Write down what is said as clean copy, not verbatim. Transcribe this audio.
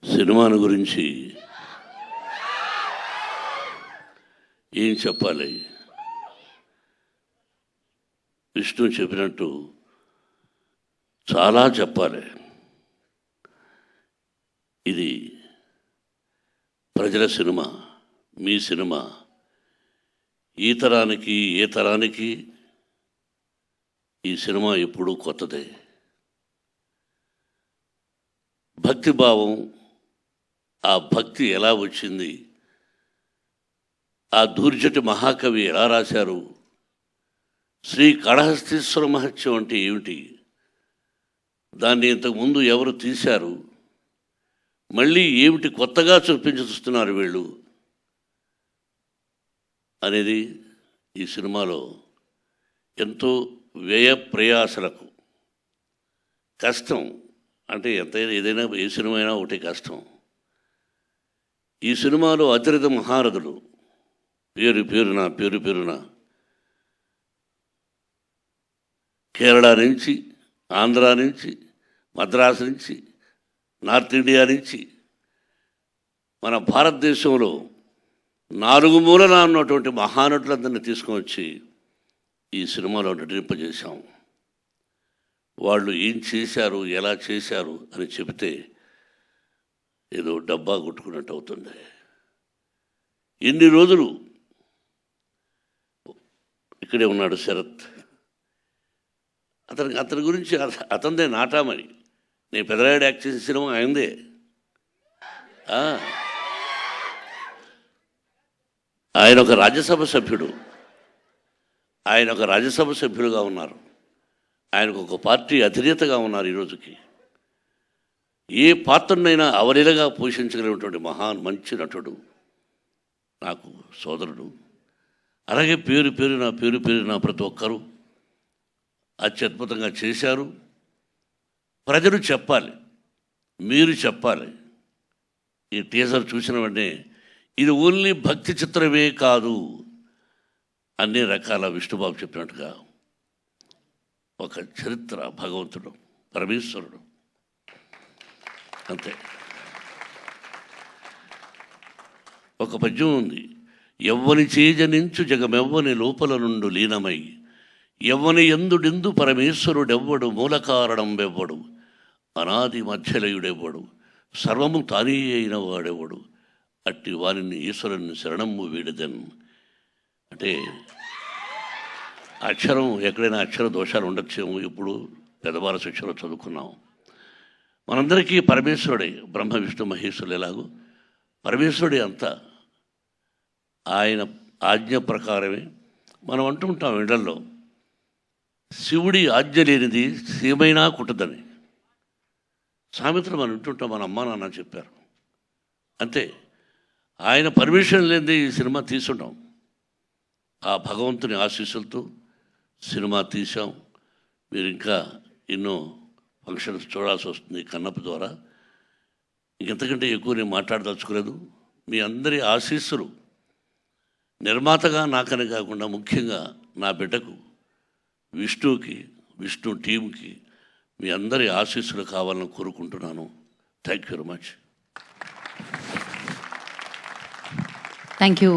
సినిమాను గురించి ఏం చెప్పాలి? విష్ణు చెప్పినట్టు చాలా చెప్పాలి. ఇది ప్రజల సినిమా, మీ సినిమా. ఈ తరానికి ఏ తరానికి ఈ సినిమా ఎప్పుడూ కొత్తదే. భక్తిభావం, ఆ భక్తి ఎలా వచ్చింది, ఆ దూర్జటి మహాకవి ఎలా రాశారు, శ్రీ కాళహస్తీశ్వర మహత్యం అంటే ఏమిటి, దాన్ని ఇంతకుముందు ఎవరు తీశారు, మళ్ళీ ఏమిటి కొత్తగా చూస్తున్నారు వీళ్ళు అనేది ఈ సినిమాలో ఎంతో వ్యయ ప్రయాసలకు కష్టం. అంటే ఎంతైనా ఏదైనా ఏ సినిమా అయినా ఒకటి కష్టం. ఈ సినిమాలో అతిరథ మహారథులు పేరు పేరున కేరళ నుంచి, ఆంధ్ర నుంచి, మద్రాసు నుంచి, నార్త్ ఇండియా నుంచి, మన భారతదేశంలో 4 మూలన ఉన్నటువంటి మహానటులందరినీ తీసుకువచ్చి ఈ సినిమాలో నటింపజేశాం. వాళ్ళు ఏం చేశారు, ఎలా చేశారు అని చెబితే ఏదో డబ్బా కొట్టుకున్నట్టు అవుతుంది. ఎన్ని రోజులు ఇక్కడే ఉన్నాడు శరత్. అతని గురించి అతనిదే నాటామని. నేను పెదరాయుడు యాక్ట్ చేసిన సినిమా ఆయనదే. ఆయన ఒక రాజ్యసభ సభ్యుడుగా ఉన్నారు. ఆయనకు ఒక పార్టీ అధినేతగా ఉన్నారు. ఈరోజుకి ఏ పాత్రనైనా అవలీలగా పోషించగలిగినటువంటి మంచి నటుడు, నాకు సోదరుడు. అలాగే పేరు పేరున ప్రతి ఒక్కరూ అత్యద్భుతంగా చేశారు. ప్రజలు చెప్పాలి, మీరు చెప్పాలి. ఈ టీజర్ చూసిన వెంటనే ఇది ఓన్లీ భక్తి చిత్రమే కాదు, అన్ని రకాల విష్ణుబాబు చెప్పినట్టుగా ఒక చరిత్ర, భగవంతుడు, పరమేశ్వరుడు, అంతే. ఒక పద్యం ఉంది, ఎవ్వని చేజనించు జగమెవ్వని లోపల నుండు లీనమై, ఎవ్వని ఎందుడెందు పరమేశ్వరుడెవ్వడు, మూల కారణం వెవ్వడు, అనాది మధ్యలయుడెవ్వడు, సర్వము తానే అయిన వాడెవ్వడు, అట్టి వారిని ఈశ్వరుని శరణము వీడదన్. అంటే అక్షరం ఎక్కడైనా అక్షర దోషాలు ఉండొచ్చేమో. ఇప్పుడు పెద్దవార శిక్షలో చదువుకున్నాం. మనందరికీ పరమేశ్వరుడే, బ్రహ్మ విష్ణు మహేశ్వరులు ఎలాగో పరమేశ్వరుడే అంతా. ఆయన ఆజ్ఞ ప్రకారమే మనం అంటుంటాం ఇళ్లలో, శివుడి ఆజ్ఞ లేనిది సీమైనా కుట్టదని. సామెతలు మనం వింటుంటాం, మన అమ్మా నాన్న చెప్పారు. అంతే, ఆయన పర్మిషన్ లేనిదే ఈ సినిమా తీసుంటాం. ఆ భగవంతుని ఆశీస్సులతో సినిమా తీసాం. మీరు ఇంకా ఎన్నో ఫంక్షన్స్ చూడాల్సి వస్తుంది కన్నప్ప ద్వారా. ఇంకెంతకంటే ఎక్కువ నేను మాట్లాడదలుచుకోలేదు. మీ అందరి ఆశీస్సులు నిర్మాతగా నాకని కాకుండా ముఖ్యంగా నా బిడ్డకు విష్ణుకి, విష్ణు టీంకి మీ అందరి ఆశీస్సులు కావాలని కోరుకుంటున్నాను. Thank you very much. Thank you.